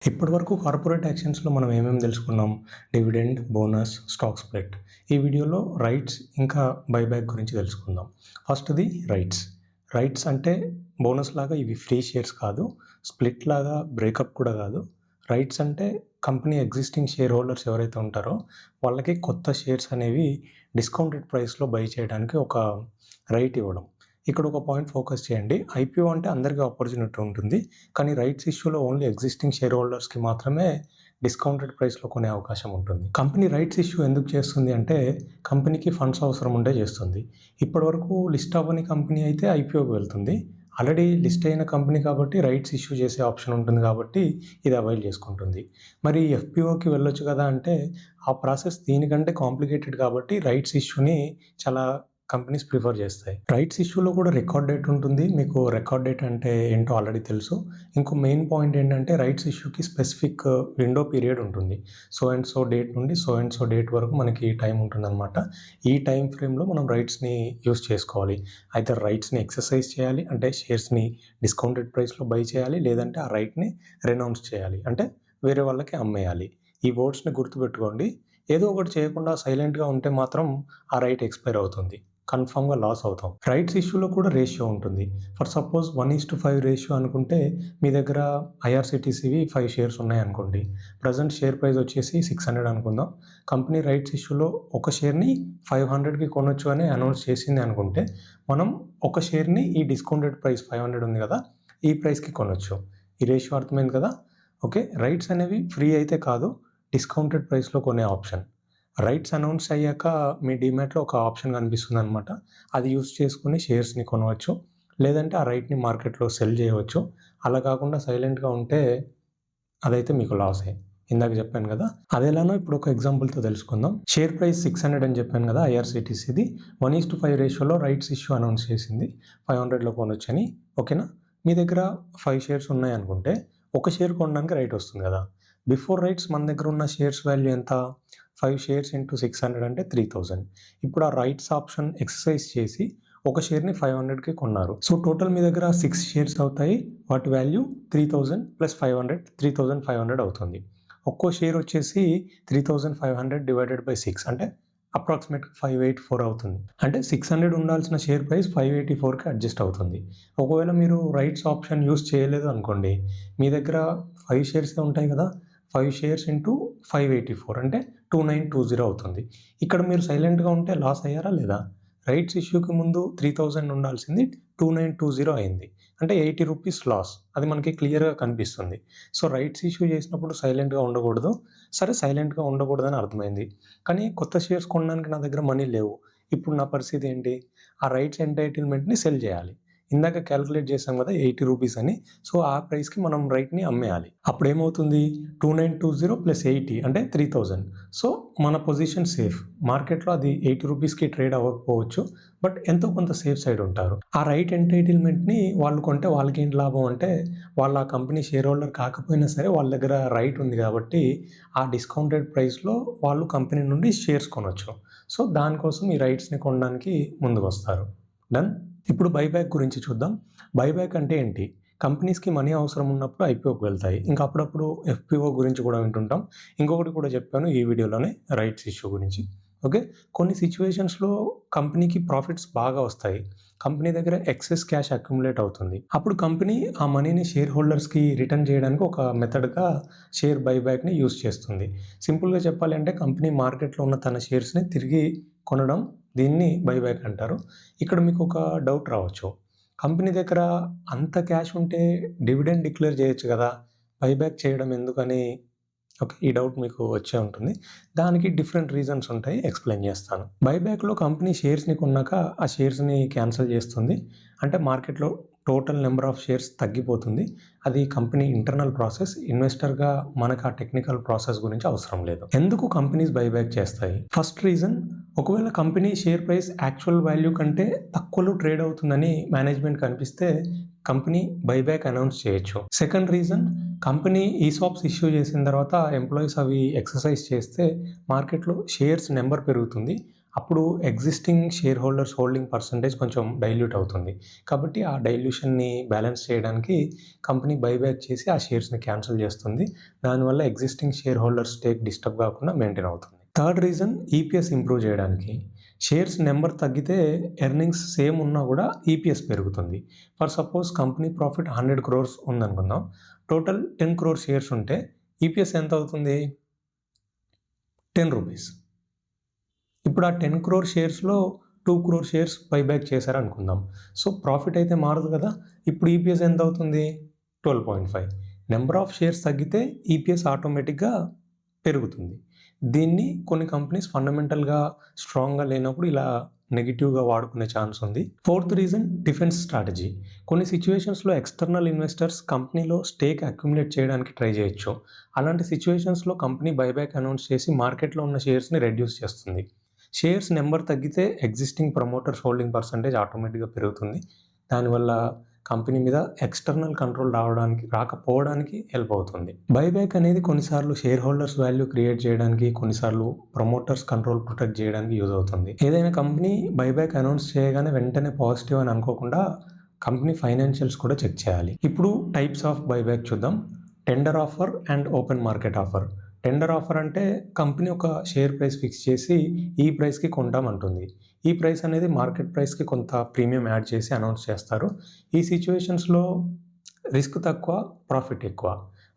ఇప్పటివరకు కార్పొరేట్ యాక్షన్స్‌లో మనం ఏమేమి తెలుసుకున్నాం? Dividend, bonus, stock split. ఈ వీడియోలో రైట్స్ ఇంకా బైబ్యాక్ గురించి తెలుసుకుందాం. ఫస్ట్‌ది రైట్స్. రైట్స్ అంటే బోనస్ లాగా ఇవి ఫ్రీ షేర్స్ కాదు. స్ప్లిట్ లాగా బ్రేకప్ కూడా కాదు. రైట్స్ అంటే కంపెనీ ఎగ్జిస్టింగ్ షేర్ హోల్డర్స్ ఎవరైతే ఉంటారో వాళ్ళకి కొత్త షేర్స్ అనేవి డిస్కౌంటెడ్ ప్రైస్‌లో బై చేయడానికి ఒక రైట్ ఇవ్వడం. ఇక్కడ ఒక పాయింట్ ఫోకస్ చేయండి. ఐపీఓ అంటే అందరికీ ఆపర్చునిటీ ఉంటుంది. కానీ రైట్స్ ఇష్యూలో ఓన్లీ ఎగ్జిస్టింగ్ షేర్ హోల్డర్స్‌కి మాత్రమే డిస్కౌంటెడ్ ప్రైస్‌లో కొనే అవకాశం ఉంటుంది. కంపెనీ రైట్స్ ఇష్యూ ఎందుకు చేస్తుంది అంటే కంపెనీకి ఫండ్స్ అవసరం ఉంటే చేస్తుంది. ఇప్పటివరకు లిస్ట్ అవ్వని కంపెనీ అయితే ఐపీఓకి వెళ్తుంది. ఆల్రెడీ లిస్ట్ అయిన కంపెనీ కాబట్టి రైట్స్ ఇష్యూ చేసే ఆప్షన్ ఉంటుంది కాబట్టి ఇది అవైల్ చేసుకుంటుంది. మరి ఎఫ్‌పీఓకి వెళ్ళొచ్చు కదా అంటే ఆ ప్రాసెస్ దీనికంటే కాంప్లికేటెడ్ కాబట్టి రైట్స్ ఇష్యూని చాలా కంపెనీస్ ప్రిఫర్ చేస్తాయి. రైట్స్ ఇష్యూలో కూడా రికార్డ్ డేట్ ఉంటుంది. మీకు రికార్డ్ డేట్ అంటే ఏంటో ఆల్రెడీ తెలుసు. ఇంకో మెయిన్ పాయింట్ ఏంటంటే రైట్స్ ఇష్యూకి స్పెసిఫిక్ విండో పీరియడ్ ఉంటుంది. సో అండ్ సో డేట్ నుండి సో అండ్ సో డేట్ వరకు మనకి టైం ఉంటుందన్నమాట. ఈ టైం ఫ్రేమ్‌లో మనం రైట్స్‌ని యూజ్ చేసుకోవాలి. అయితే రైట్స్‌ని ఎక్సర్సైజ్ చేయాలి అంటే షేర్స్‌ని డిస్కౌంటెడ్ ప్రైస్‌లో బై చేయాలి. లేదంటే ఆ రైట్‌ని రెనౌన్స్ చేయాలి అంటే వేరే వాళ్ళకి అమ్మేయాలి. ఈ వర్డ్స్‌ని గుర్తుపెట్టుకోండి. ఏదో ఒకటి చేయకుండా సైలెంట్‌గా ఉంటే మాత్రం ఆ రైట్ ఎక్స్‌పైర్ అవుతుంది. కన్ఫర్మ్‌గా లాస్ అవుతాం. రైట్స్ ఇష్యూలో కూడా రేషియో ఉంటుంది. ఫర్ సపోజ్ 1:5 రేషియో అనుకుంటే మీ దగ్గర ఐఆర్‌సీటీసీవి 5 షేర్స్ ఉన్నాయనుకోండి. ప్రెజెంట్ షేర్ ప్రైస్ వచ్చేసి 600 అనుకుందాం. కంపెనీ రైట్స్ ఇష్యూలో ఒక షేర్‌ని 500కి కొనొచ్చు అని అనౌన్స్ చేసింది అనుకుంటే మనం ఒక షేర్‌ని ఈ డిస్కౌంటెడ్ ప్రైస్ 500 ఉంది కదా! ఈ ప్రైస్‌కి కొనొచ్చు. ఈ రేషియో అర్థమైంది కదా! ఓకే. రైట్స్ అనేవి ఫ్రీ అయితే కాదు. డిస్కౌంటెడ్ ప్రైస్‌లో కొనే ఆప్షన్. రైట్స్ అనౌన్స్ అయ్యాక మీ డీమ్యాట్‌లో ఒక ఆప్షన్ కనిపిస్తుందనమాట. అది యూజ్ చేసుకొని షేర్స్‌ని కొనవచ్చు. లేదంటే ఆ రైట్‌ని మార్కెట్‌లో సెల్ చేయవచ్చు. అలా కాకుండా సైలెంట్‌గా ఉంటే అదైతే మీకు లాసే. ఇందాక చెప్పాను కదా! అదెలానో ఇప్పుడు ఒక ఎగ్జాంపుల్‌తో తెలుసుకుందాం. షేర్ ప్రైస్ 600 అని చెప్పాను కదా! ఐఆర్‌సీటీసీది 1:5 రేషియోలో రైట్స్ ఇష్యూ అనౌన్స్ చేసింది. 500లో కొనొచ్చని. ఓకేనా? మీ దగ్గర 5 షేర్స్ ఉన్నాయనుకుంటే ఒక షేర్ కొనడానికి రైట్ వస్తుంది కదా! బిఫోర్ రైట్స్ మన దగ్గర ఉన్న షేర్స్ వాల్యూ ఎంత? 5 షేర్స్ ఇంటూ 600 అంటే 3000. ఇప్పుడు ఆ రైట్స్ ఆప్షన్ ఎక్సర్సైజ్ చేసి ఒక షేర్‌ని 500కి కొన్నారు. సో, టోటల్ మీ దగ్గర 6 షేర్స్ అవుతాయి. వాటి వాల్యూ 3000 ప్లస్ 500 3500 అవుతుంది. ఒక్కో షేర్ వచ్చేసి 3500 డివైడెడ్ బై 6 అంటే అప్రాక్సిమేట్‌గా 584 అవుతుంది. అంటే 600 ఉండాల్సిన షేర్ ప్రైస్ 584కి అడ్జస్ట్ అవుతుంది. ఒకవేళ మీరు రైట్స్ ఆప్షన్ యూజ్ చేయలేదు అనుకోండి. మీ దగ్గర 5 షేర్సే ఉంటాయి కదా! 5 షేర్స్ ఇంటూ 584 అంటే 2920 అవుతుంది. ఇక్కడ మీరు సైలెంట్‌గా ఉంటే లాస్ అయ్యారా లేదా? రైట్స్ ఇష్యూకి ముందు 3000 ఉండాల్సింది 2920 అయింది. అంటే రూ. 80 లాస్. అది మనకి క్లియర్‌గా కనిపిస్తుంది. సో, రైట్స్ ఇష్యూ చేసినప్పుడు సైలెంట్‌గా ఉండకూడదు. సరే సైలెంట్‌గా ఉండకూడదని అర్థమైంది. కానీ కొత్త షేర్స్ కొనడానికి నా దగ్గర మనీ లేవు. ఇప్పుడు నా పరిస్థితి ఏంటి? ఆ రైట్స్ ఎంటైటిల్‌మెంట్‌ని సెల్ చేయాలి. ఇందాక కాలిక్యులేట్ చేసాం కదా! రూ. 80 అని. సో, ఆ ప్రైస్‌కి మనం రైట్‌ని అమ్మేయాలి. అప్పుడేమవుతుంది? 2920 ప్లస్ 80 అంటే 3000. సో, మన పొజిషన్ సేఫ్. మార్కెట్‌లో అది రూ. 80కి ట్రేడ్ అవ్వకపోవచ్చు. బట్ ఎంతో కొంత సేఫ్ సైడ్ ఉంటారు. ఆ రైట్ ఎంటైటిల్‌మెంట్‌ని వాళ్ళు కొంటే వాళ్ళకేంటి లాభం అంటే, వాళ్ళు ఆ కంపెనీ షేర్ హోల్డర్ కాకపోయినా సరే వాళ్ళ దగ్గర రైట్ ఉంది కాబట్టి, ఆ డిస్కౌంటెడ్ ప్రైస్‌లో వాళ్ళు కంపెనీ నుండి షేర్స్ కొనొచ్చు. సో, దానికోసం ఈ రైట్స్‌ని కొనడానికి ముందుకొస్తారు. డన్. ఇప్పుడు బైబ్యాక్ గురించి చూద్దాం. బైబ్యాక్ అంటే ఏంటి? కంపెనీస్‌కి మనీ అవసరం ఉన్నప్పుడు ఐపీఓకి వెళ్తాయి. ఇంకా అప్పుడప్పుడు ఎఫ్‌పీఓ గురించి కూడా వింటుంటాం. ఇంకొకటి కూడా చెప్పాను ఈ వీడియోలోనే రైట్స్ ఇష్యూ గురించి. ఓకే. కొన్ని సిట్యుయేషన్స్‌లో కంపెనీకి ప్రాఫిట్స్ బాగా వస్తాయి. కంపెనీ దగ్గర ఎక్సెస్ క్యాష్ అక్యుములేట్ అవుతుంది. అప్పుడు కంపెనీ ఆ మనీని షేర్ హోల్డర్స్‌కి రిటర్న్ చేయడానికి ఒక మెథడ్‌గా షేర్ బైబ్యాక్‌ని యూజ్ చేస్తుంది. సింపుల్‌గా చెప్పాలి అంటే కంపెనీ మార్కెట్‌లో ఉన్న తన షేర్స్‌ని తిరిగి కొనడం దీన్ని బైబ్యాక్ అంటారు. ఇక్కడ మీకు ఒక డౌట్ రావచ్చు. కంపెనీ దగ్గర అంత క్యాష్ ఉంటే డివిడెండ్ డిక్లేర్ చేయొచ్చు కదా! బైబ్యాక్ చేయడం ఎందుకని ఓకే. ఈ డౌట్ మీకు వచ్చే ఉంటుంది. దానికి డిఫరెంట్ రీజన్స్ ఉంటాయి. ఎక్స్‌ప్లెయిన్ చేస్తాను. బైబ్యాక్‌లో కంపెనీ షేర్స్‌ని కొన్నాక ఆ షేర్స్‌ని క్యాన్సెల్ చేస్తుంది. అంటే మార్కెట్‌లో టోటల్ నంబర్ ఆఫ్ షేర్స్ తగ్గిపోతుంది. అది కంపెనీ ఇంటర్నల్ ప్రాసెస్. ఇన్వెస్టర్‌గా మనకు ఆ టెక్నికల్ ప్రాసెస్ గురించి అవసరం లేదు. ఎందుకు కంపెనీస్ బైబ్యాక్ చేస్తాయి? ఫస్ట్ రీజన్ ఒకవేళ company share price actual value కంటే తక్కువలో ట్రేడ్ అవుతుందని మేనేజ్మెంట్‌కి అనిపిస్తే కంపెనీ బైబ్యాక్ అనౌన్స్ చేయొచ్చు. Second reason company ESOPs issue చేసిన తర్వాత ఎంప్లాయీస్ అవి ఎక్సర్సైజ్ చేస్తే మార్కెట్‌లో షేర్స్ నెంబర్ పెరుగుతుంది. అప్పుడు existing share holders holding percentage కొంచెం డైల్యూట్ అవుతుంది. కాబట్టి ఆ డైల్యూషన్‌ని బ్యాలెన్స్ చేయడానికి కంపెనీ బైబ్యాక్ చేసి ఆ షేర్స్‌ని క్యాన్సిల్ చేస్తుంది. దానివల్ల existing share holders stake disturb కాకుండా మెయింటైన్ అవుతుంది. థర్డ్ రీజన్ ఈపీఎస్ ఇంప్రూవ్ చేయడానికి. షేర్స్ నెంబర్ తగ్గితే ఎర్నింగ్స్ సేమ్ ఉన్నా కూడా ఈపీఎస్ పెరుగుతుంది. For suppose company profit 100 crores ఉందనుకుందాం. టోటల్ 10 crore షేర్స్ ఉంటే ఈపీఎస్ ఎంత అవుతుంది? 10 రూపీస్. ఇప్పుడు ఆ 10 crore షేర్స్లో 2 crore షేర్స్ బైబ్యాక్ చేశారనుకుందాం. సో ప్రాఫిట్ అయితే మారదు కదా. ఇప్పుడు ఈపీఎస్ ఎంత అవుతుంది? 12.5. నెంబర్ ఆఫ్ షేర్స్ తగ్గితే ఈపీఎస్ ఆటోమేటిక్గా పెరుగుతుంది. దీన్ని కొన్ని కంపెనీస్ ఫండమెంటల్గా స్ట్రాంగ్గా లేనప్పుడు ఇలా నెగిటివ్గా వాడుకునే ఛాన్స్ ఉంది. Fourth reason defence strategy. కొన్ని సిచ్యువేషన్స్లో ఎక్స్టర్నల్ ఇన్వెస్టర్స్ కంపెనీలో స్టేక్ అక్యుములేట్ చేయడానికి ట్రై చేయొచ్చు. అలాంటి సిచ్యువేషన్స్లో కంపెనీ బైబ్యాక్ అనౌన్స్ చేసి మార్కెట్లో ఉన్న షేర్స్ని రెడ్యూస్ చేస్తుంది. షేర్స్ నెంబర్ తగ్గితే ఎగ్జిస్టింగ్ ప్రమోటర్స్ హోల్డింగ్ పర్సంటేజ్ ఆటోమేటిక్గా పెరుగుతుంది. దానివల్ల కంపెనీ మీద ఎక్స్టర్నల్ కంట్రోల్ రాకపోవడానికి హెల్ప్ అవుతుంది. బైబ్యాక్ అనేది కొన్నిసార్లు షేర్ హోల్డర్స్ వాల్యూ క్రియేట్ చేయడానికి, కొన్నిసార్లు ప్రమోటర్స్ కంట్రోల్ ప్రొటెక్ట్ చేయడానికి యూజ్ అవుతుంది. ఏదైనా కంపెనీ బైబ్యాక్ అనౌన్స్ చేయగానే వెంటనే పాజిటివ్ అని అనుకోకుండా కంపెనీ ఫైనాన్షియల్స్ కూడా చెక్ చేయాలి. ఇప్పుడు టైప్స్ ఆఫ్ బైబ్యాక్ చూద్దాం. Tender offer and open market offer. Tender offer అంటే కంపెనీ ఒక షేర్ ప్రైస్ ఫిక్స్ చేసి ఈ ప్రైస్కి కొంటామంటుంది. ఈ ప్రైస్ అనేది మార్కెట్ ప్రైస్కి కొంత ప్రీమియం యాడ్ చేసి అనౌన్స్ చేస్తారు. ఈ సిచ్యువేషన్స్లో రిస్క్ తక్కువ, ప్రాఫిట్ ఎక్కువ.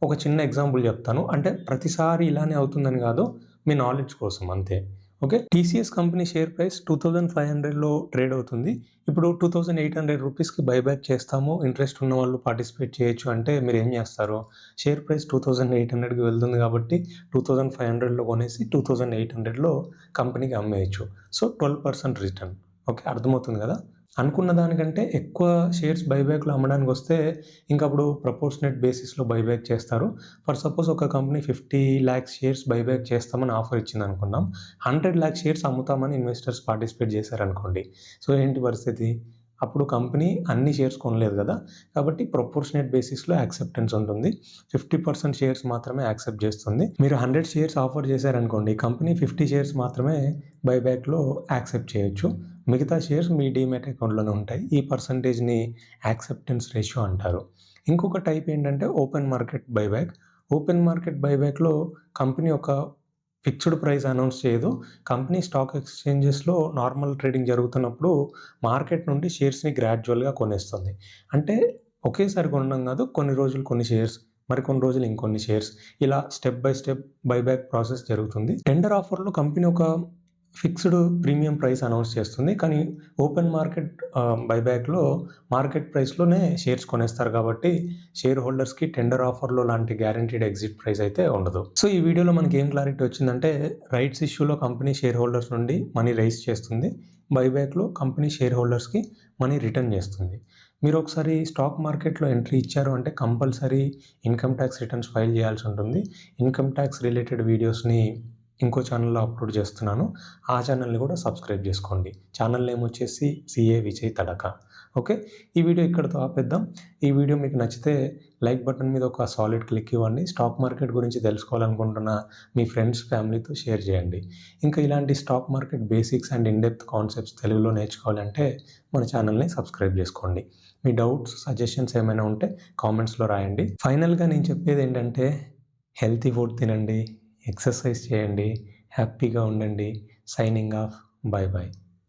ఒక చిన్న ఎగ్జాంపుల్ చెప్తాను. అంటే ప్రతిసారి ఇలానే అవుతుందని కాదు, మీ నాలెడ్జ్ కోసం అంతే. Okay, TCS company share price 2500లో ట్రేడ్ అవుతుంది. ఇప్పుడు 2800 రూపీస్కి బైబ్యాక్ చేస్తాము, ఇంట్రెస్ట్ ఉన్న వాళ్ళు పార్టిసిపేట్ చేయొచ్చు అంటే మీరు ఏం చేస్తారు? షేర్ ప్రైస్ 2800కి వెళ్తుంది కాబట్టి 2500లో కొనేసి 2800లో కంపెనీకి అమ్మేయచ్చు. So 12% return. ఓకే, అర్థమవుతుంది కదా. అనుకున్న దానికంటే ఎక్కువ షేర్స్ బైబ్యాక్లో అమ్మడానికి వస్తే ఇంకా అప్పుడు ప్రపోర్షనేట్ బేసిస్లో బైబ్యాక్ చేస్తారు. ఫర్ సపోజ్ ఒక కంపెనీ 50 lakhs షేర్స్ బైబ్యాక్ చేస్తామని ఆఫర్ ఇచ్చింది అనుకుందాం. 100 lakhs షేర్స్ అమ్ముతామని ఇన్వెస్టర్స్ పార్టిసిపేట్ చేశారనుకోండి. సో ఏంటి పరిస్థితి? అప్పుడు కంపెనీ అన్ని షేర్స్ కొనలేదు కదా. కాబట్టి ప్రపోర్షనేట్ బేసిస్లో యాక్సెప్టెన్స్ ఉంటుంది. 50% షేర్స్ మాత్రమే యాక్సెప్ట్ చేస్తుంది. మీరు 100 షేర్స్ ఆఫర్ చేశారనుకోండి, కంపెనీ 50 షేర్స్ మాత్రమే బైబ్యాక్లో యాక్సెప్ట్ చేయొచ్చు. మిగతా షేర్స్ మీ డీమ్యాట్ అకౌంట్లోనే ఉంటాయి. ఈ పర్సంటేజ్ని యాక్సెప్టెన్స్ రేషియో అంటారు. ఇంకొక టైప్ ఏంటంటే open market buyback. Open market బైబ్యాక్లో కంపెనీ ఒక ఫిక్స్డ్ ప్రైస్ అనౌన్స్ చేయదు. కంపెనీ స్టాక్ ఎక్స్చేంజెస్లో నార్మల్ ట్రేడింగ్ జరుగుతున్నప్పుడు మార్కెట్ నుండి షేర్స్ని గ్రాడ్యువల్గా కొనేస్తుంది. అంటే ఒకేసారి కొనడం కాదు, కొన్ని రోజులు కొన్ని షేర్స్, మరికొన్ని రోజులు ఇంకొన్ని షేర్స్, ఇలా step by step buyback process జరుగుతుంది. టెండర్ ఆఫర్లో కంపెనీ ఒక ఫిక్స్డ్ ప్రీమియం ప్రైస్ అనౌన్స్ చేస్తుంది. కానీ ఓపెన్ మార్కెట్ బైబ్యాక్లో మార్కెట్ ప్రైస్లోనే షేర్స్ కొనేస్తారు కాబట్టి షేర్ హోల్డర్స్కి టెండర్ ఆఫర్లో లాంటి గ్యారంటీడ్ ఎగ్జిట్ ప్రైస్ అయితే ఉండదు. సో ఈ వీడియోలో మనకి ఏం క్లారిటీ వచ్చిందంటే, రైట్స్ ఇష్యూలో కంపెనీ షేర్ హోల్డర్స్ నుండి మనీ రైజ్ చేస్తుంది. బైబ్యాక్లో కంపెనీ షేర్ హోల్డర్స్కి మనీ రిటర్న్ చేస్తుంది. మీరు ఒకసారి స్టాక్ మార్కెట్లో ఎంట్రీ ఇచ్చారు అంటే compulsory income tax returns file చేయాల్సి ఉంటుంది. ఇన్కమ్ ట్యాక్స్ రిలేటెడ్ వీడియోస్ని ఇంకో ఛానల్లో అప్లోడ్ చేస్తున్నాను. ఆ ఛానల్ని కూడా సబ్స్క్రైబ్ చేసుకోండి. ఛానల్ నేమ్ వచ్చేసి సిఏ విజయ్ తడక. ఓకే, ఈ వీడియో ఇక్కడితో ఆపేద్దాం. ఈ వీడియో మీకు నచ్చితే లైక్ బటన్ మీద ఒక సాలిడ్ క్లిక్ ఇవ్వండి. స్టాక్ మార్కెట్ గురించి తెలుసుకోవాలనుకుంటున్న మీ ఫ్రెండ్స్, ఫ్యామిలీతో షేర్ చేయండి. ఇంకా ఇలాంటి stock market basics and in depth concepts తెలుగులో నేర్చుకోవాలంటే మన ఛానల్ని సబ్స్క్రైబ్ చేసుకోండి. మీ డౌట్స్, సజెషన్స్ ఏమైనా ఉంటే కామెంట్స్లో రాయండి. ఫైనల్గా నేను చెప్పేది ఏంటంటే, హెల్తీ ఫుడ్ తినండి, ఎక్సర్సైజ్ చేయండి, హ్యాపీగా ఉండండి. Signing off. By by.